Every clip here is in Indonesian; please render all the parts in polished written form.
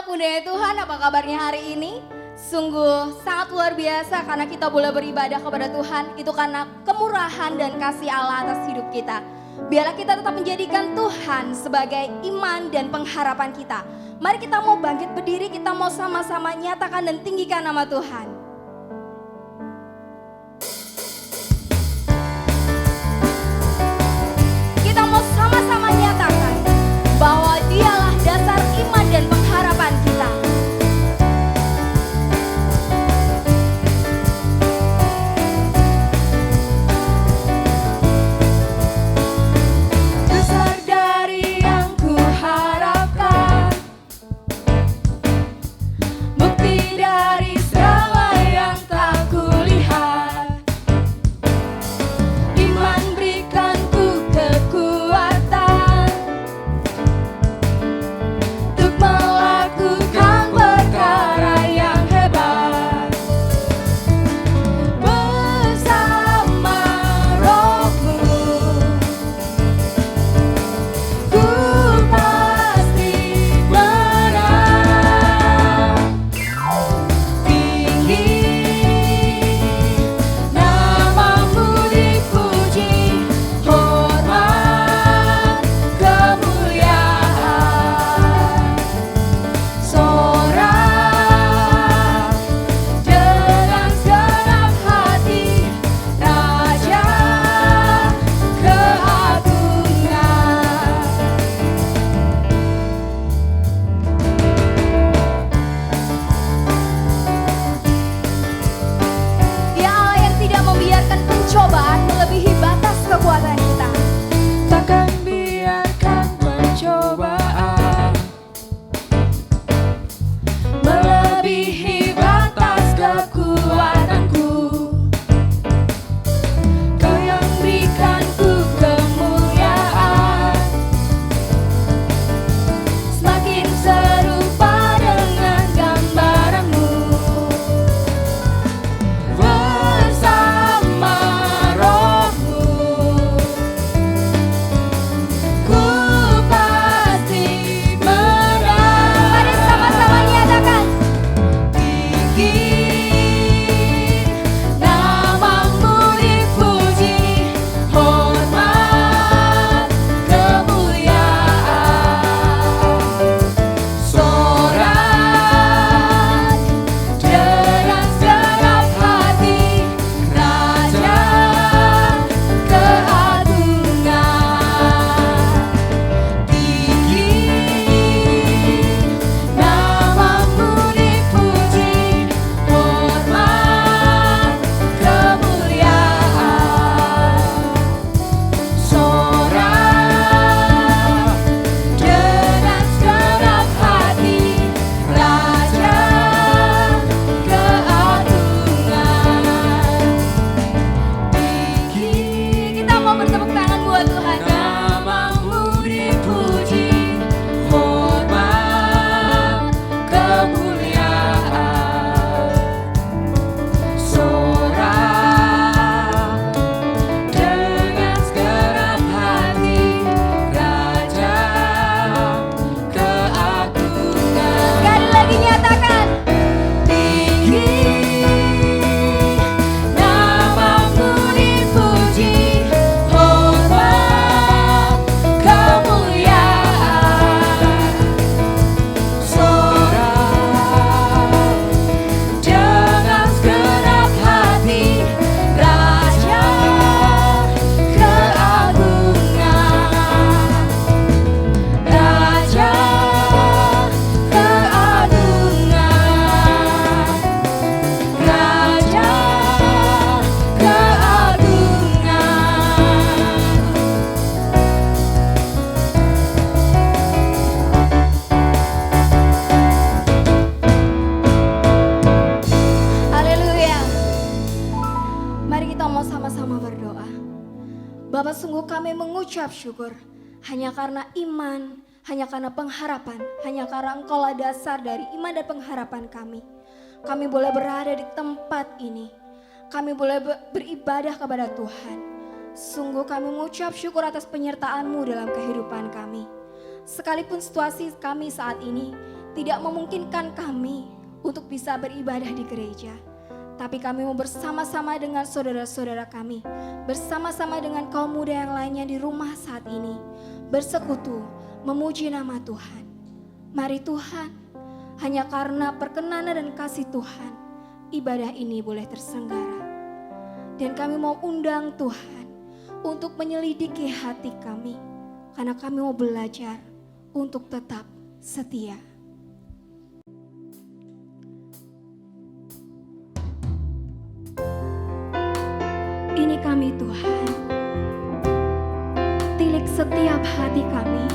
anak muda Tuhan, apa kabarnya hari ini? Sungguh sangat luar biasa karena kita boleh beribadah kepada Tuhan. Itu karena kemurahan dan kasih Allah atas hidup kita. Biarlah kita tetap menjadikan Tuhan sebagai iman dan pengharapan kita. Mari kita mau bangkit berdiri, kita mau sama-sama nyatakan dan tinggikan nama Tuhan. Kita mau sama-sama nyatakan bahwa Dialah dasar iman dan pengharapan kita. Besar dari yang kuharapkan, bukti dari segala yang tak kulihat. Iman berikan ku kekuatan untuk melakukan perkara yang hebat. Bersama Roh-Mu ku pasti menang. Tinggi namamu dipuji, hormat kemuliaan. Sorak dengan segenap hati, Raja keagungan. Dia Allah yang tidak membiarkan pencobaan melebihi batas kekuatan kita. Takkan biarkan pencobaan melebihi batas kekuatanku. Kau yang berikanku kemuliaan, semakin serupa dengan gambaranmu. Bersama Roh-Mu ku pasti menang. Mari sama-sama nyatakan. Tinggi namamu dipuji, hormat kemuliaan. Sorak dengan segenap hati, Raja keagungan. Tinggi namamu dipuji, hormat kemuliaan. Sorak dengan segenap hati, Raja keagungan. Tinggi, kita mau bertepuk tangan buat Tuhan. Namamu dipuji, hormat kemuliaan. Sorak dengan segenap hati, Raja keagungan. Sekali lagi nyatakan. Tinggi namamu dipuji, hormat kemuliaan. Sorak dengan segenap hati, Raja keagungan. Raja keagungan. Raja keagungan. Haleluya. Mari kita mau sama-sama berdoa. Bapak, sungguh kami mengucap syukur hanya karena iman, hanya karena pengharapan, hanya karena Engkaulah dasar dari iman dan pengharapan kami. Kami boleh berada di tempat ini. Kami boleh beribadah kepada Tuhan. Sungguh kami mengucap syukur atas penyertaan-Mu dalam kehidupan kami. Sekalipun situasi kami saat ini tidak memungkinkan kami untuk bisa beribadah di gereja. Tapi kami mau bersama-sama dengan saudara-saudara kami, bersama-sama dengan kaum muda yang lainnya di rumah saat ini, bersekutu, memuji nama Tuhan. Mari Tuhan, hanya karena perkenanan dan kasih Tuhan, ibadah ini boleh terselenggara. Dan kami mau undang Tuhan untuk menyelidiki hati kami, karena kami mau belajar untuk tetap setia. Ini kami Tuhan, tilik setiap hati kami,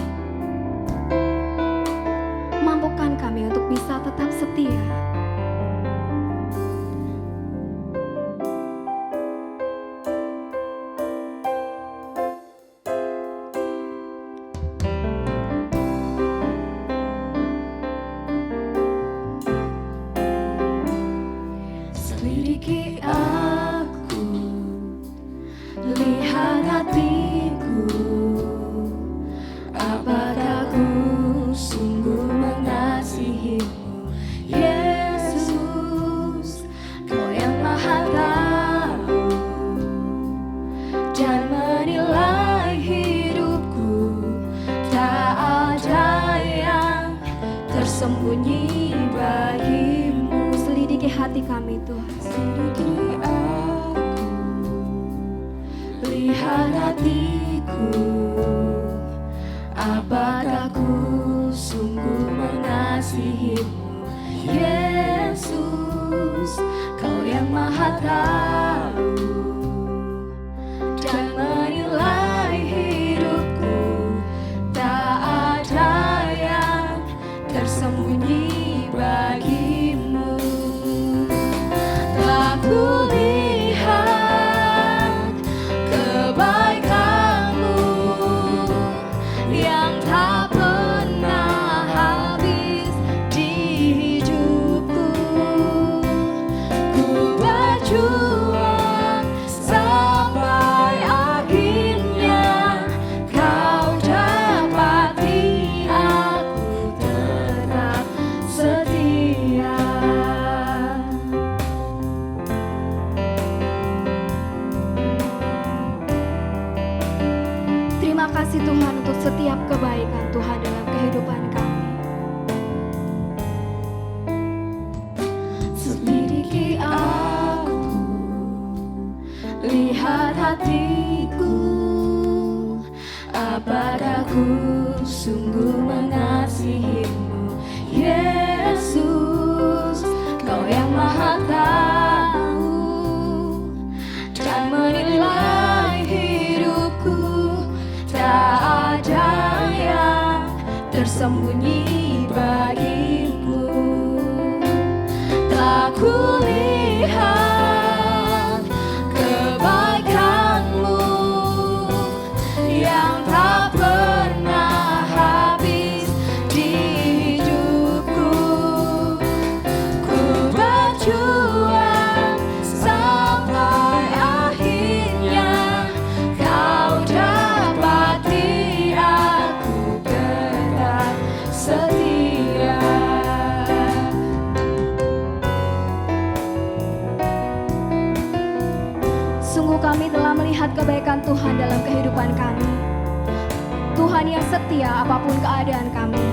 mampukan kami untuk bisa tetap setia. Selidiki aku, lihat hatiku, apakah ku sungguh mengasihimu, Yesus, Kau yang Maha Tahu dan menilai hidupku. Tak ada yang tersembunyi bagimu. Selidiki hati kami Tuhan. Selidiki aku, lihat hatiku, apakah ku sungguh mengasihimu, Yesus, Kau yang Maha Tahu dan menilai hidupku. Tak ada yang tersembunyi bagimu. Telah kulihat kebaikan-Mu yang tak pernah habis di hidupku. Ku berjuang sampai akhirnya Kau dapati aku tetap setia. Terima kasih Tuhan untuk setiap kebaikan Tuhan dalam kehidupan kami. Selidiki aku, lihat hatiku, apakah ku sungguh mengasihimu, Yesus, Kau yang Maha Tahu dan menilai hidupku. Tak ada yang tersembunyi bagimu. Tak kulihat kebaikan-Mu yang tak pernah habis di hidupku. Ku berjuang sampai akhirnya Kau dapati aku tetap setia. Sungguh kami telah melihat kebaikan Tuhan dalam kehidupan kami. Tuhan yang setia apapun keadaan kami.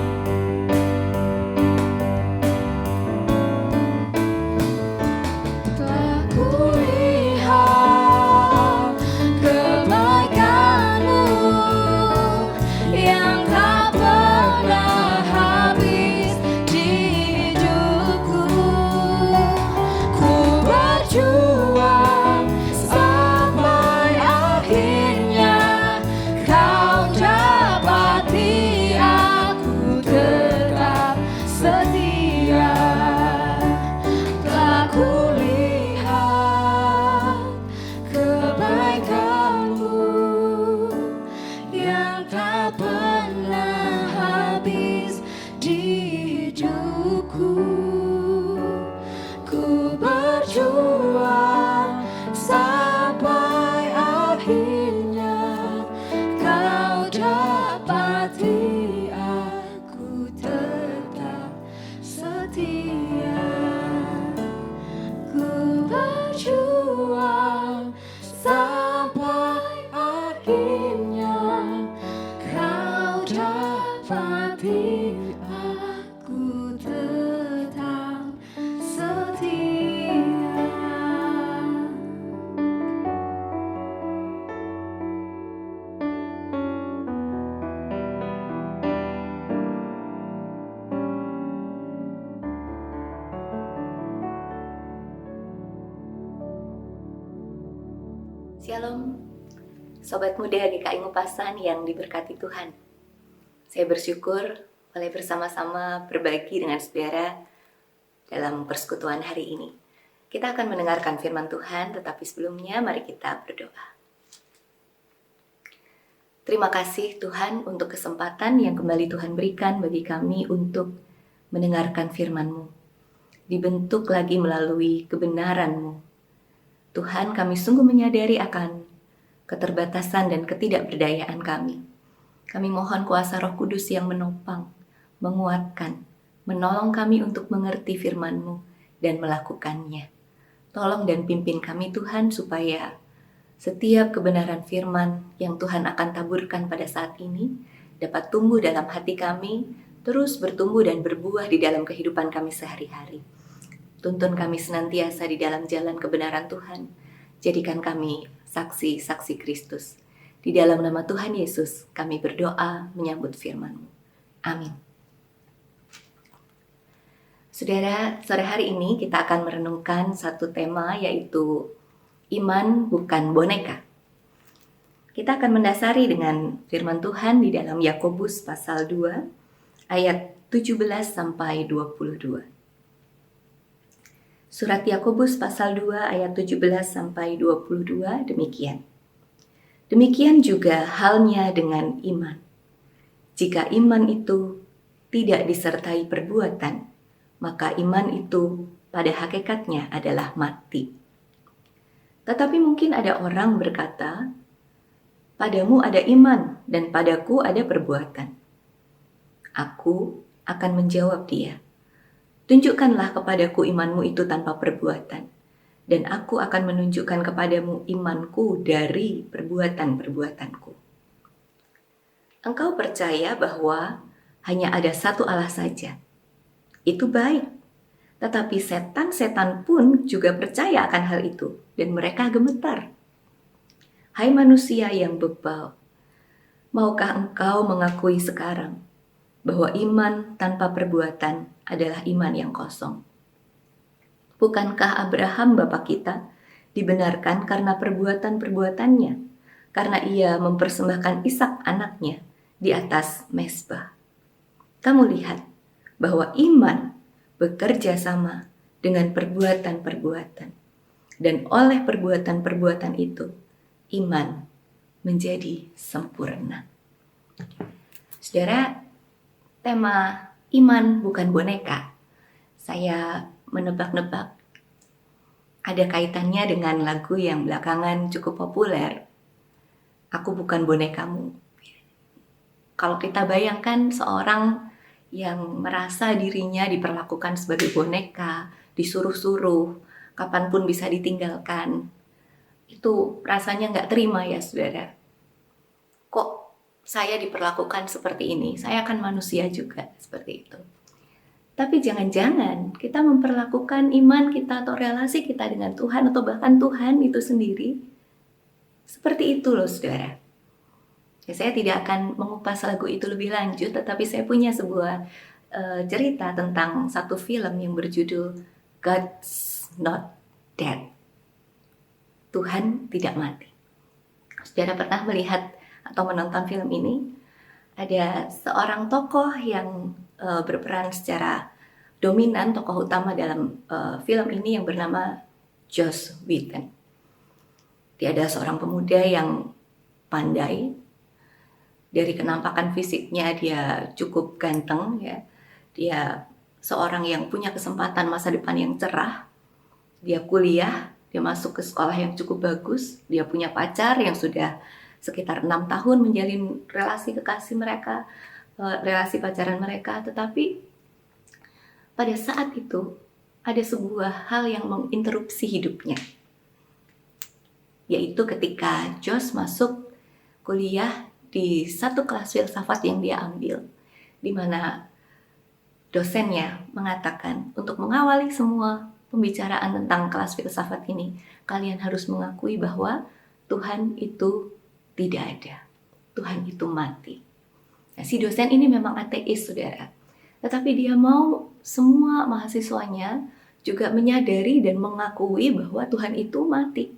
Telah kulihat kebaikan-Mu yang tak pernah habis di hidupku. Ku berjuang sampai akhirnya Kau dapati aku Shalom, Sobat Muda GKI Ngupasan yang diberkati Tuhan. Saya bersyukur boleh bersama-sama berbagi dengan saudara dalam persekutuan hari ini. Kita akan mendengarkan firman Tuhan, tetapi sebelumnya mari kita berdoa. Terima kasih Tuhan untuk kesempatan yang kembali Tuhan berikan bagi kami untuk mendengarkan firman-Mu. Dibentuk lagi melalui kebenaran-Mu. Tuhan, kami sungguh menyadari akan keterbatasan dan ketidakberdayaan kami. Kami mohon kuasa Roh Kudus yang menopang, menguatkan, menolong kami untuk mengerti firman-Mu dan melakukannya. Tolong dan pimpin kami Tuhan supaya setiap kebenaran firman yang Tuhan akan taburkan pada saat ini dapat tumbuh dalam hati kami, terus bertumbuh dan berbuah di dalam kehidupan kami sehari-hari. Tuntun kami senantiasa di dalam jalan kebenaran Tuhan. Jadikan kami saksi-saksi Kristus. Di dalam nama Tuhan Yesus, kami berdoa menyambut firman-Mu. Amin. Saudara, sore hari ini kita akan merenungkan satu tema, yaitu iman bukan boneka. Kita akan mendasari dengan firman Tuhan di dalam Yakobus pasal 2, ayat 17 sampai 22. Surat Yakobus pasal 2 ayat 17 sampai 22 demikian. Demikian juga halnya dengan iman. Jika iman itu tidak disertai perbuatan, maka iman itu pada hakikatnya adalah mati. Tetapi mungkin ada orang berkata, padamu ada iman dan padaku ada perbuatan. Aku akan menjawab dia, tunjukkanlah kepadaku imanmu itu tanpa perbuatan, dan aku akan menunjukkan kepadamu imanku dari perbuatan-perbuatanku. Engkau percaya bahwa hanya ada satu Allah saja. Itu baik, tetapi setan-setan pun juga percaya akan hal itu, dan mereka gemetar. Hai manusia yang bebal, maukah engkau mengakui sekarang bahwa iman tanpa perbuatan adalah iman yang kosong? Bukankah Abraham bapa kita dibenarkan karena perbuatan-perbuatannya, karena ia mempersembahkan Ishak anaknya di atas mezbah? Kamu lihat bahwa iman bekerja sama dengan perbuatan-perbuatan, dan oleh perbuatan-perbuatan itu iman menjadi sempurna. Saudara, tema iman bukan boneka, saya menebak-nebak ada kaitannya dengan lagu yang belakangan cukup populer, Aku Bukan Bonekamu. Kalau kita bayangkan seorang yang merasa dirinya diperlakukan sebagai boneka, disuruh-suruh, kapanpun bisa ditinggalkan, itu rasanya nggak terima ya saudara. Kok saya diperlakukan seperti ini? Saya kan manusia juga seperti itu. Tapi jangan-jangan kita memperlakukan iman kita atau relasi kita dengan Tuhan atau bahkan Tuhan itu sendiri seperti itu loh saudara. Ya, saya tidak akan mengupas lagu itu lebih lanjut, tetapi saya punya sebuah cerita tentang satu film yang berjudul God's Not Dead. Tuhan tidak mati. Saudara pernah melihat atau menonton film ini? Ada seorang tokoh yang berperan secara dominan, tokoh utama dalam film ini yang bernama Joss Whedon. Dia adalah seorang pemuda yang pandai. Dari kenampakan fisiknya dia cukup ganteng ya. Dia seorang yang punya kesempatan masa depan yang cerah. Dia kuliah, dia masuk ke sekolah yang cukup bagus. Dia punya pacar yang sudah sekitar 6 tahun menjalin relasi kekasih mereka, relasi pacaran mereka. Tetapi pada saat itu ada sebuah hal yang menginterupsi hidupnya, yaitu ketika Joss masuk kuliah di satu kelas filsafat yang dia ambil, di mana dosennya mengatakan untuk mengawali semua pembicaraan tentang kelas filsafat ini, kalian harus mengakui bahwa Tuhan itu tidak ada. Tuhan itu mati. Nah, si dosen ini memang ateis, saudara. Tetapi dia mau semua mahasiswanya juga menyadari dan mengakui bahwa Tuhan itu mati.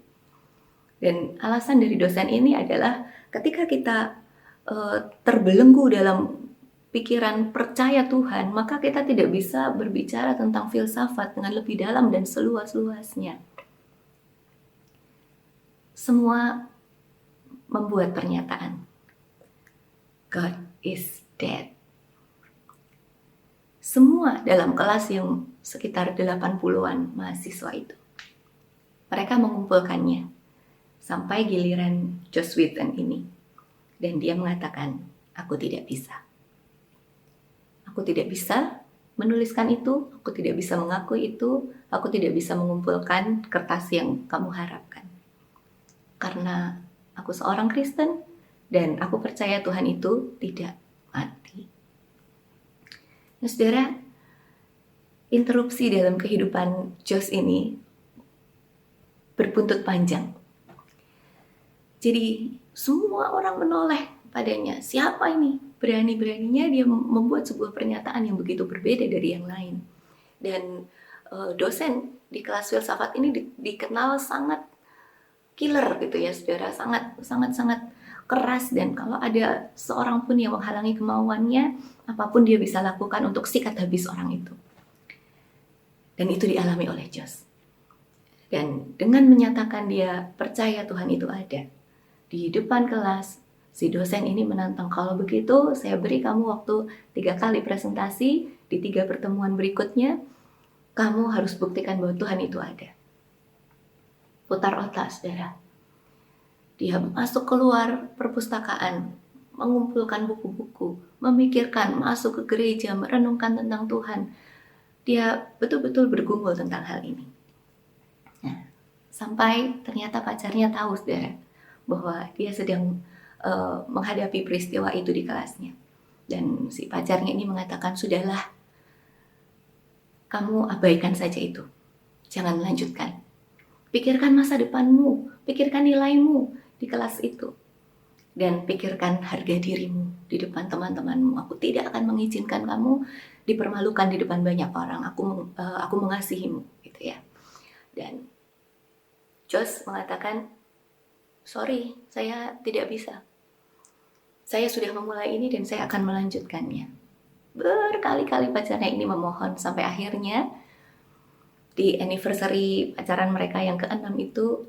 Dan alasan dari dosen ini adalah ketika kita terbelenggu dalam pikiran percaya Tuhan, maka kita tidak bisa berbicara tentang filsafat dengan lebih dalam dan seluas-luasnya. Semua membuat pernyataan, God is dead. Semua dalam kelas yang sekitar 80-an mahasiswa itu. Mereka mengumpulkannya sampai giliran Joss Whedon ini. Dan dia mengatakan, aku tidak bisa. Aku tidak bisa menuliskan itu, aku tidak bisa mengakui itu, aku tidak bisa mengumpulkan kertas yang kamu harapkan. Karena aku seorang Kristen dan aku percaya Tuhan itu tidak mati. Nah, saudara, interupsi dalam kehidupan Joss ini berbuntut panjang. Jadi semua orang menoleh padanya. Siapa ini? Berani-beraninya dia membuat sebuah pernyataan yang begitu berbeda dari yang lain. Dan dosen di kelas filsafat ini dikenal sangat killer gitu ya, saudara. Sangat keras, dan kalau ada seorang pun yang menghalangi kemauannya, apapun dia bisa lakukan untuk sikat habis orang itu. Dan itu dialami oleh Joss. Dan dengan menyatakan dia percaya Tuhan itu ada, di depan kelas, si dosen ini menantang, kalau begitu saya beri kamu waktu 3 kali presentasi, di 3 pertemuan berikutnya, kamu harus buktikan bahwa Tuhan itu ada. Putar otak, saudara. Dia masuk keluar perpustakaan, mengumpulkan buku-buku, memikirkan, masuk ke gereja, merenungkan tentang Tuhan. Dia betul-betul bergumul tentang hal ini. Nah, sampai ternyata pacarnya tahu, saudara, bahwa dia sedang menghadapi peristiwa itu di kelasnya. Dan si pacarnya ini mengatakan, sudahlah, kamu abaikan saja itu. Jangan melanjutkan. Pikirkan masa depanmu, pikirkan nilaimu di kelas itu. Dan pikirkan harga dirimu di depan teman-temanmu. Aku tidak akan mengizinkan kamu dipermalukan di depan banyak orang. Aku mengasihimu, gitu ya. Dan Joss mengatakan, sorry, saya tidak bisa. Saya sudah memulai ini dan saya akan melanjutkannya. Berkali-kali pacarnya ini memohon, sampai akhirnya di anniversary pacaran mereka yang ke-6 itu,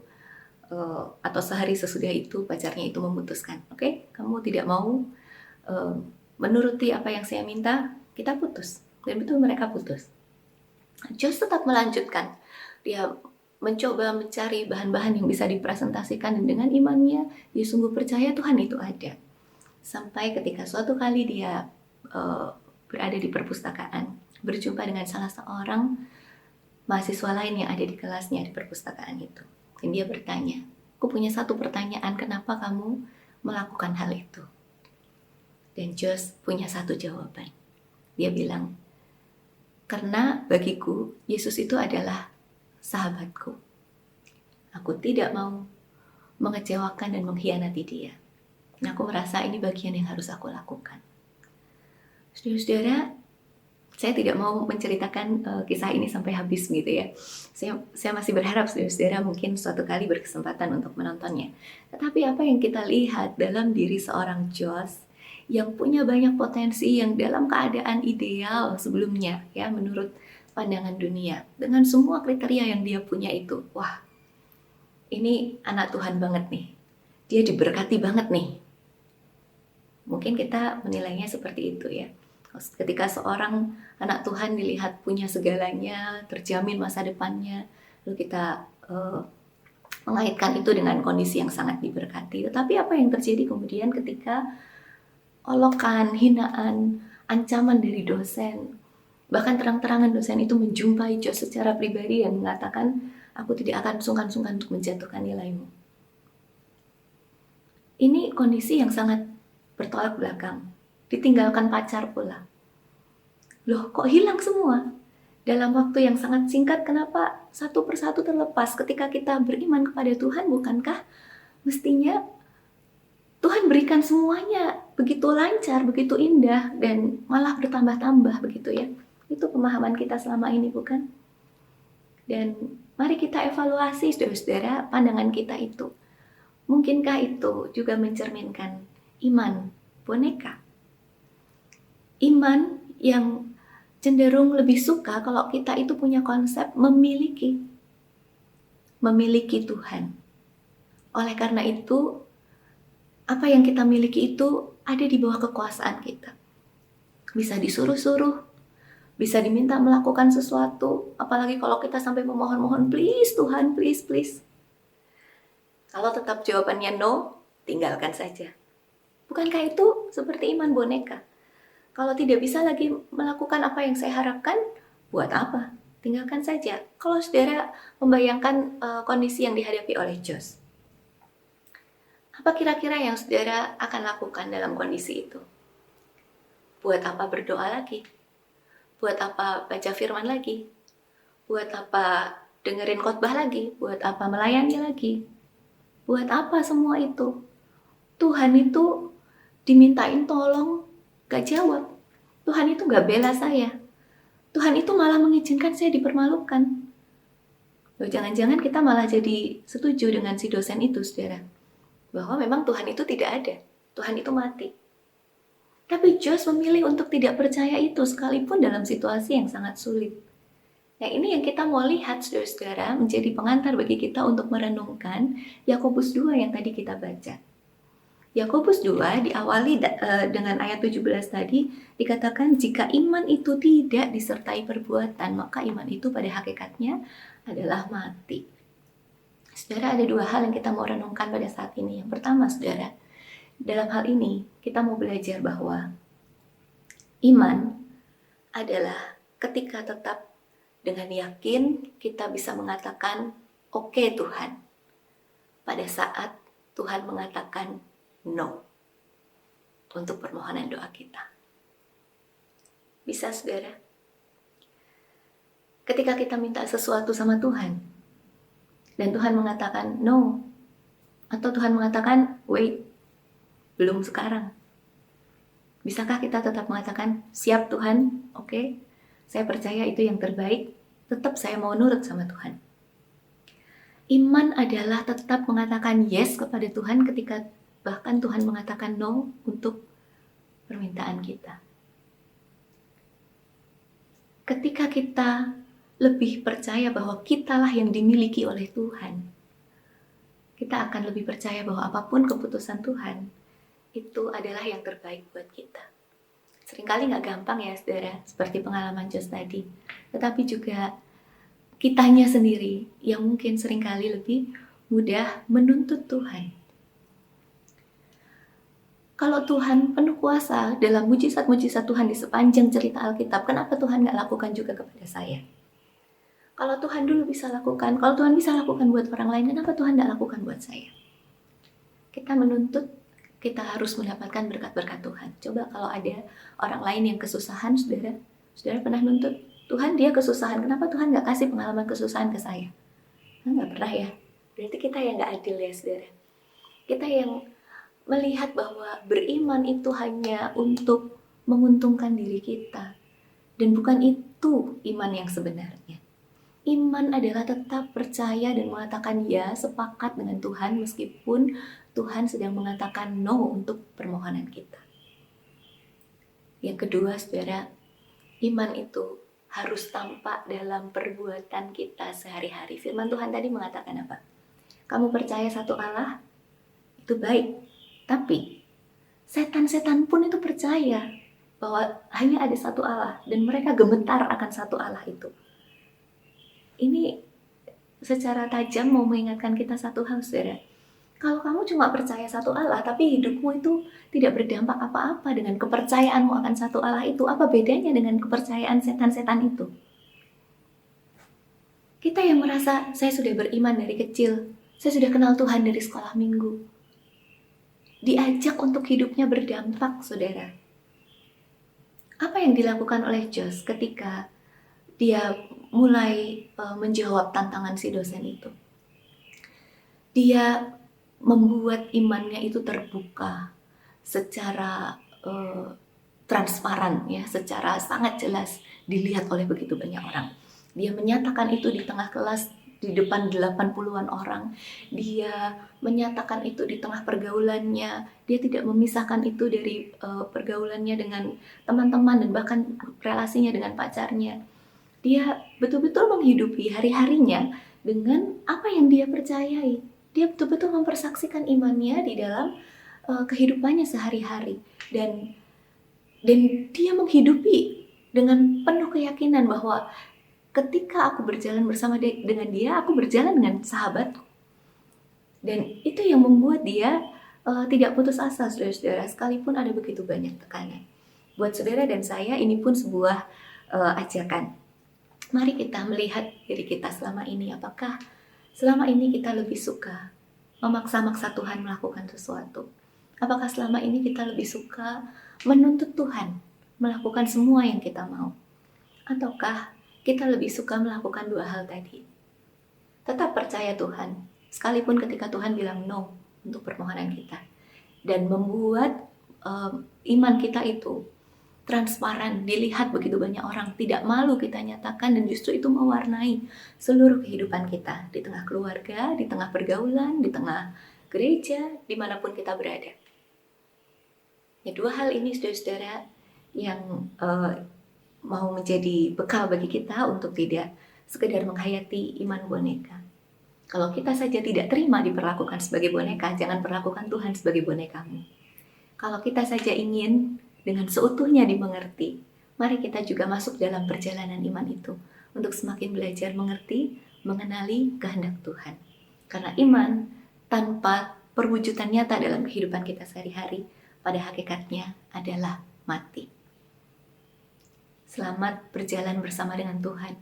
atau sehari sesudah itu, pacarnya itu memutuskan, oke, kamu tidak mau menuruti apa yang saya minta, kita putus. Dan betul mereka putus. Joss tetap melanjutkan. Dia mencoba mencari bahan-bahan yang bisa dipresentasikan, dan dengan imannya dia sungguh percaya Tuhan itu ada. Sampai ketika suatu kali dia berada di perpustakaan, berjumpa dengan salah seorang mahasiswa lain yang ada di kelasnya di perpustakaan itu. Dan dia bertanya, aku punya satu pertanyaan, kenapa kamu melakukan hal itu? Dan Joss punya satu jawaban. Dia bilang, karena bagiku Yesus itu adalah sahabatku. Aku tidak mau mengecewakan dan mengkhianati dia. Nah, aku merasa ini bagian yang harus aku lakukan. Saudara-saudara, saya tidak mau menceritakan kisah ini sampai habis gitu ya. Saya masih berharap saudara-saudara mungkin suatu kali berkesempatan untuk menontonnya. Tetapi apa yang kita lihat dalam diri seorang Joss yang punya banyak potensi, yang dalam keadaan ideal sebelumnya ya, menurut pandangan dunia, dengan semua kriteria yang dia punya itu, wah, ini anak Tuhan banget nih. Dia diberkati banget nih. Mungkin kita menilainya seperti itu ya. Ketika seorang anak Tuhan dilihat punya segalanya, terjamin masa depannya, lalu kita mengaitkan itu dengan kondisi yang sangat diberkati. Tetapi apa yang terjadi kemudian ketika olokan, hinaan, ancaman dari dosen, bahkan terang-terangan dosen itu menjumpai Joss secara pribadi dan mengatakan, aku tidak akan sungkan-sungkan untuk menjatuhkan nilaimu. Ini kondisi yang sangat bertolak belakang. Ditinggalkan pacar pula. Loh, kok hilang semua? Dalam waktu yang sangat singkat, kenapa satu persatu terlepas? Ketika kita beriman kepada Tuhan, bukankah mestinya Tuhan berikan semuanya begitu lancar, begitu indah, dan malah bertambah-tambah begitu ya? Itu pemahaman kita selama ini, bukan? Dan mari kita evaluasi, saudara-saudara, pandangan kita itu. Mungkinkah itu juga mencerminkan iman boneka? Iman yang cenderung lebih suka kalau kita itu punya konsep memiliki Tuhan. Oleh karena itu, apa yang kita miliki itu ada di bawah kekuasaan kita. Bisa disuruh-suruh, bisa diminta melakukan sesuatu, apalagi kalau kita sampai memohon-mohon, please Tuhan, please, please. Kalau tetap jawabannya no, tinggalkan saja. Bukankah itu seperti iman boneka? Kalau tidak bisa lagi melakukan apa yang saya harapkan, buat apa? Tinggalkan saja. Kalau saudara membayangkan kondisi yang dihadapi oleh Jos, apa kira-kira yang saudara akan lakukan dalam kondisi itu? Buat apa berdoa lagi? Buat apa baca firman lagi? Buat apa dengerin khotbah lagi? Buat apa melayani lagi? Buat apa semua itu? Tuhan itu dimintain tolong, gak jawab. Tuhan itu gak bela saya. Tuhan itu malah mengizinkan saya dipermalukan. Loh, jangan-jangan kita malah jadi setuju dengan si dosen itu, saudara. Bahwa memang Tuhan itu tidak ada. Tuhan itu mati. Tapi Jos memilih untuk tidak percaya itu sekalipun dalam situasi yang sangat sulit. Nah, ini yang kita mau lihat, saudara-saudara, menjadi pengantar bagi kita untuk merenungkan Yakobus 2 yang tadi kita baca. Yakobus 2 diawali dengan ayat 17 tadi dikatakan jika iman itu tidak disertai perbuatan, maka iman itu pada hakikatnya adalah mati. Saudara, ada dua hal yang kita mau renungkan pada saat ini. Yang pertama, saudara, dalam hal ini kita mau belajar bahwa iman adalah ketika tetap dengan yakin kita bisa mengatakan oke Tuhan pada saat Tuhan mengatakan no untuk permohonan doa kita. Bisa, saudara? Ketika kita minta sesuatu sama Tuhan dan Tuhan mengatakan no, atau Tuhan mengatakan wait, belum sekarang, bisakah kita tetap mengatakan siap Tuhan, oke, saya percaya itu yang terbaik, tetap saya mau nurut sama Tuhan? Iman adalah tetap mengatakan yes kepada Tuhan ketika bahkan Tuhan mengatakan no untuk permintaan kita. Ketika kita lebih percaya bahwa kitalah yang dimiliki oleh Tuhan, kita akan lebih percaya bahwa apapun keputusan Tuhan, itu adalah yang terbaik buat kita. Seringkali gak gampang ya, saudara, seperti pengalaman Jos tadi. Tetapi juga kitanya sendiri yang mungkin seringkali lebih mudah menuntut Tuhan. Kalau Tuhan penuh kuasa dalam mujizat-mujizat Tuhan di sepanjang cerita Alkitab, kenapa Tuhan gak lakukan juga kepada saya? Kalau Tuhan dulu bisa lakukan, kalau Tuhan bisa lakukan buat orang lain, kenapa Tuhan gak lakukan buat saya? Kita menuntut, kita harus mendapatkan berkat-berkat Tuhan. Coba kalau ada orang lain yang kesusahan, saudara pernah nuntut, Tuhan dia kesusahan, kenapa Tuhan gak kasih pengalaman kesusahan ke saya? Gak pernah ya. Berarti kita yang gak adil ya, saudara. Kita yang melihat bahwa beriman itu hanya untuk menguntungkan diri kita. Dan bukan itu iman yang sebenarnya. Iman adalah tetap percaya dan mengatakan ya, sepakat dengan Tuhan meskipun Tuhan sedang mengatakan no untuk permohonan kita. Yang kedua, saudara, iman itu harus tampak dalam perbuatan kita sehari-hari. Firman Tuhan tadi mengatakan apa? Kamu percaya satu Allah? Itu baik. Tapi setan-setan pun itu percaya bahwa hanya ada satu Allah dan mereka gemetar akan satu Allah itu. Ini secara tajam mau mengingatkan kita satu hal, saudara. Kalau kamu cuma percaya satu Allah, tapi hidupmu itu tidak berdampak apa-apa dengan kepercayaanmu akan satu Allah itu, apa bedanya dengan kepercayaan setan-setan itu? Kita yang merasa, saya sudah beriman dari kecil, saya sudah kenal Tuhan dari sekolah minggu, diajak untuk hidupnya berdampak, saudara. Apa yang dilakukan oleh Jos ketika dia mulai menjawab tantangan si dosen itu? Dia membuat imannya itu terbuka secara transparan, ya, secara sangat jelas dilihat oleh begitu banyak orang. Dia menyatakan itu di tengah kelas di depan 80-an orang. Dia menyatakan itu di tengah pergaulannya. Dia tidak memisahkan itu dari pergaulannya dengan teman-teman dan bahkan relasinya dengan pacarnya. Dia betul-betul menghidupi hari-harinya dengan apa yang dia percayai. Dia betul-betul mempersaksikan imannya di dalam kehidupannya sehari-hari. Dan dia menghidupi dengan penuh keyakinan bahwa ketika aku berjalan bersama dengan dia, aku berjalan dengan sahabatku. Dan itu yang membuat dia tidak putus asa, saudara-saudara, sekalipun ada begitu banyak tekanan. Buat saudara dan saya, ini pun sebuah ajakan. Mari kita melihat diri kita selama ini. Apakah selama ini kita lebih suka memaksa-maksa Tuhan melakukan sesuatu? Apakah selama ini kita lebih suka menuntut Tuhan melakukan semua yang kita mau? Ataukah kita lebih suka melakukan dua hal tadi? Tetap percaya Tuhan, sekalipun ketika Tuhan bilang no untuk permohonan kita. Dan membuat iman kita itu transparan, dilihat begitu banyak orang, tidak malu kita nyatakan, dan justru itu mewarnai seluruh kehidupan kita, di tengah keluarga, di tengah pergaulan, di tengah gereja, dimanapun kita berada. Ya, dua hal ini saudara-saudara yang mau menjadi bekal bagi kita untuk tidak sekedar menghayati iman boneka. Kalau kita saja tidak terima diperlakukan sebagai boneka, jangan perlakukan Tuhan sebagai bonekamu. Kalau kita saja ingin dengan seutuhnya dimengerti, mari kita juga masuk dalam perjalanan iman itu untuk semakin belajar mengerti, mengenali kehendak Tuhan. Karena iman tanpa perwujudan nyata dalam kehidupan kita sehari-hari, pada hakikatnya adalah mati. Selamat berjalan bersama dengan Tuhan.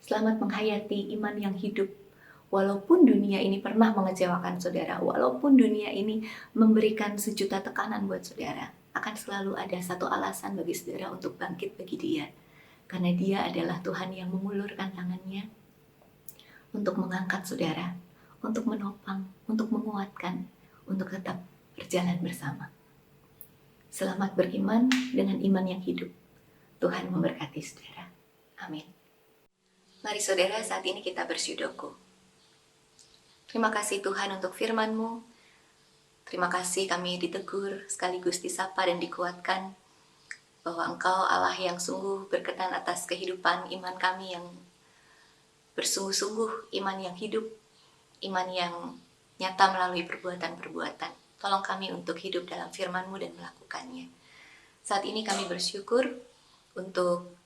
Selamat menghayati iman yang hidup. Walaupun dunia ini pernah mengecewakan saudara, walaupun dunia ini memberikan sejuta tekanan buat saudara, akan selalu ada satu alasan bagi saudara untuk bangkit bagi dia. Karena dia adalah Tuhan yang mengulurkan tangannya untuk mengangkat saudara, untuk menopang, untuk menguatkan, untuk tetap berjalan bersama. Selamat beriman dengan iman yang hidup. Tuhan memberkati saudara. Amin. Mari saudara, saat ini kita bersyukur. Terima kasih Tuhan untuk firman-Mu. Terima kasih kami ditegur, sekaligus disapa dan dikuatkan bahwa Engkau Allah yang sungguh berkenan atas kehidupan iman kami yang bersungguh-sungguh, iman yang hidup, iman yang nyata melalui perbuatan-perbuatan. Tolong kami untuk hidup dalam firman-Mu dan melakukannya. Saat ini kami bersyukur untuk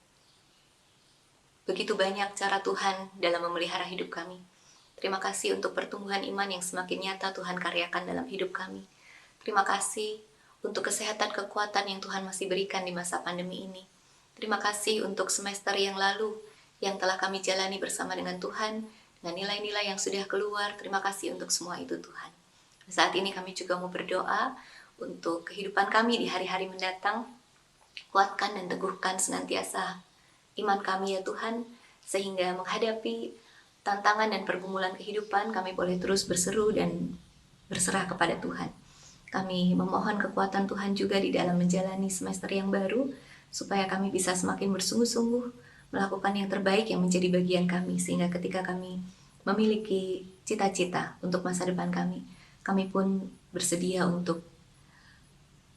begitu banyak cara Tuhan dalam memelihara hidup kami. Terima kasih untuk pertumbuhan iman yang semakin nyata Tuhan karyakan dalam hidup kami. Terima kasih untuk kesehatan kekuatan yang Tuhan masih berikan di masa pandemi ini. Terima kasih untuk semester yang lalu yang telah kami jalani bersama dengan Tuhan, dengan nilai-nilai yang sudah keluar. Terima kasih untuk semua itu Tuhan. Saat ini kami juga mau berdoa untuk kehidupan kami di hari-hari mendatang. Kuatkan dan teguhkan senantiasa iman kami ya Tuhan, sehingga menghadapi tantangan dan pergumulan kehidupan kami boleh terus berseru dan berserah kepada Tuhan. Kami memohon kekuatan Tuhan juga di dalam menjalani semester yang baru, supaya kami bisa semakin bersungguh-sungguh melakukan yang terbaik yang menjadi bagian kami, sehingga ketika kami memiliki cita-cita untuk masa depan kami pun bersedia untuk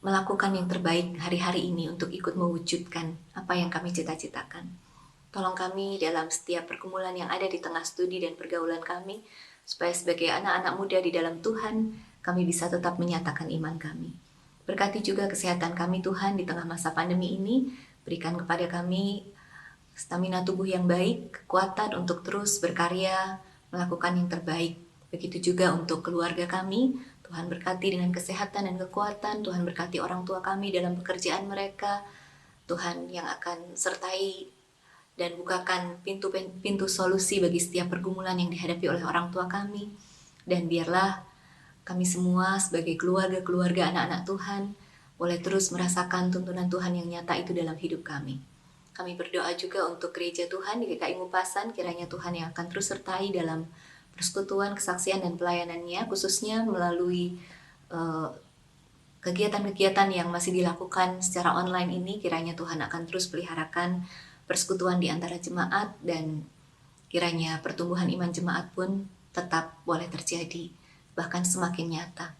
melakukan yang terbaik hari-hari ini untuk ikut mewujudkan apa yang kami cita-citakan. Tolong kami dalam setiap pergumulan yang ada di tengah studi dan pergaulan kami, supaya sebagai anak-anak muda di dalam Tuhan, kami bisa tetap menyatakan iman kami. Berkati juga kesehatan kami Tuhan di tengah masa pandemi ini, berikan kepada kami stamina tubuh yang baik, kekuatan untuk terus berkarya, melakukan yang terbaik. Begitu juga untuk keluarga kami, Tuhan berkati dengan kesehatan dan kekuatan, Tuhan berkati orang tua kami dalam pekerjaan mereka, Tuhan yang akan sertai dan bukakan pintu-pintu solusi bagi setiap pergumulan yang dihadapi oleh orang tua kami. Dan biarlah kami semua sebagai keluarga-keluarga anak-anak Tuhan boleh terus merasakan tuntunan Tuhan yang nyata itu dalam hidup kami. Kami berdoa juga untuk gereja Tuhan di GKI Ngupasan, kiranya Tuhan yang akan terus sertai dalam persekutuan, kesaksian, dan pelayanannya, khususnya melalui kegiatan-kegiatan yang masih dilakukan secara online ini. Kiranya Tuhan akan terus peliharakan persekutuan di antara jemaat, dan Kiranya pertumbuhan iman jemaat pun tetap boleh terjadi, bahkan semakin nyata.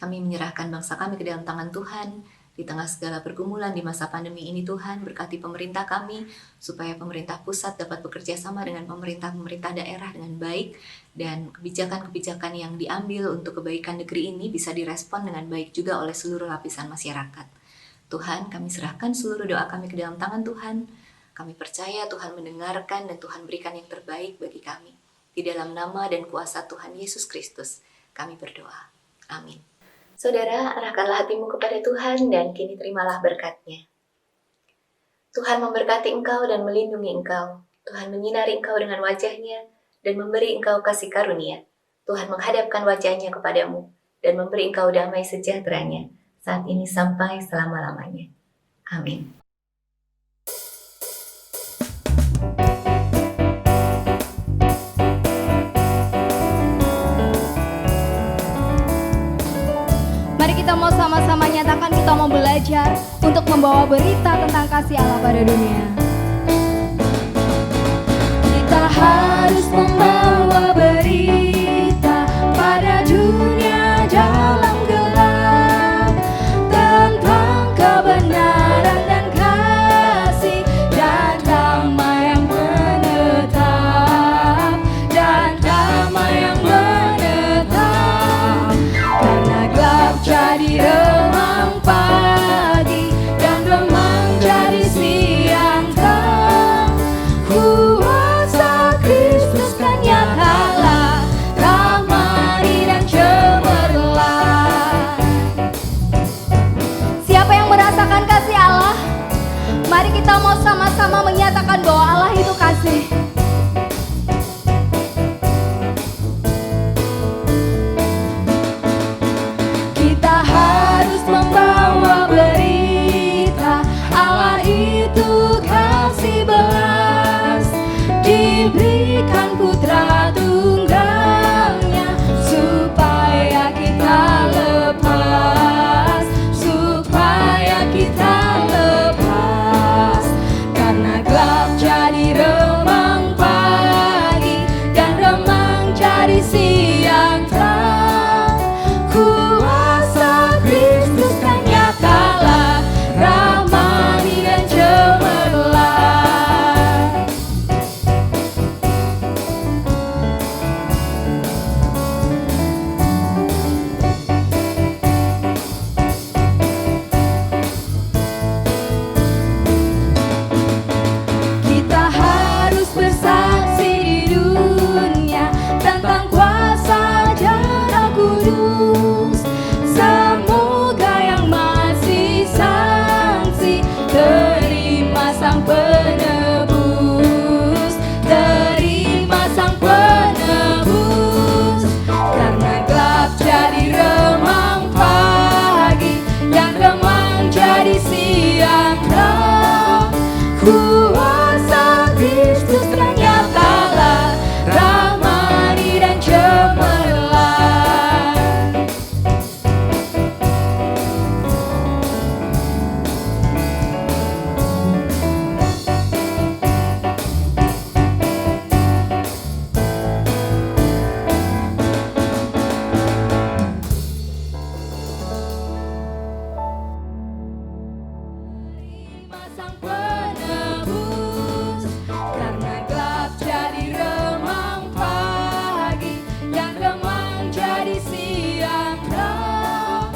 Kami menyerahkan bangsa kami ke dalam tangan Tuhan. Di tengah segala pergumulan di masa pandemi ini, Tuhan berkati pemerintah kami, supaya pemerintah pusat dapat bekerja sama dengan pemerintah daerah dengan baik, dan kebijakan-kebijakan yang diambil untuk kebaikan negeri ini bisa direspon dengan baik juga oleh seluruh lapisan masyarakat. Tuhan, kami serahkan seluruh doa kami ke dalam tangan Tuhan. Kami percaya Tuhan mendengarkan dan Tuhan berikan yang terbaik bagi kami. Di dalam nama dan kuasa Tuhan Yesus Kristus, kami berdoa. Amin. Saudara, arahkanlah hatimu kepada Tuhan dan kini terimalah berkat-Nya. Tuhan memberkati engkau dan melindungi engkau. Tuhan menyinari engkau dengan wajah-Nya dan memberi engkau kasih karunia. Tuhan menghadapkan wajah-Nya kepadamu dan memberi engkau damai sejahtera-Nya saat ini sampai selama-lamanya. Amin. Mari kita mau sama-sama nyatakan, kita mau belajar untuk membawa berita tentang kasih Allah pada dunia. Kita harus membawa berita pada dunia dalam gelap tentang kebenaran dan kasih dan damai yang menetap, dan damai yang menetap. Karena gelap jadi remang pagi dan remang jadi siang terang, kuasa Kristus kan nyatalah, ramai dan cemerlang. Siapa yang merasakan kasih Allah? Mari kita mau sama-sama menyatakan bahwa Allah itu kasih. Kita harus membawa berita, Allah itu kasih belas, diberikan putra tunggalnya supaya kita lepas, supaya kita lepas. Karena gelap jadi remang pagi dan remang jadi siang terang, kuasa Kristus kan nyatalah, ramai dan cemerlang. Kita harus bersaksi di dunia tentang kuasa Darah Kudus. Semoga yang masih sangsi terima Sang Penebus, terima Sang Penebus. Karena gelap jadi remang pagi dan remang jadi siang terang, kuasa Kristus terang nyatalah, ramai dan cemerlang. Terima Sang Penebus, karena gelap jadi remang pagi dan remang jadi siang terang,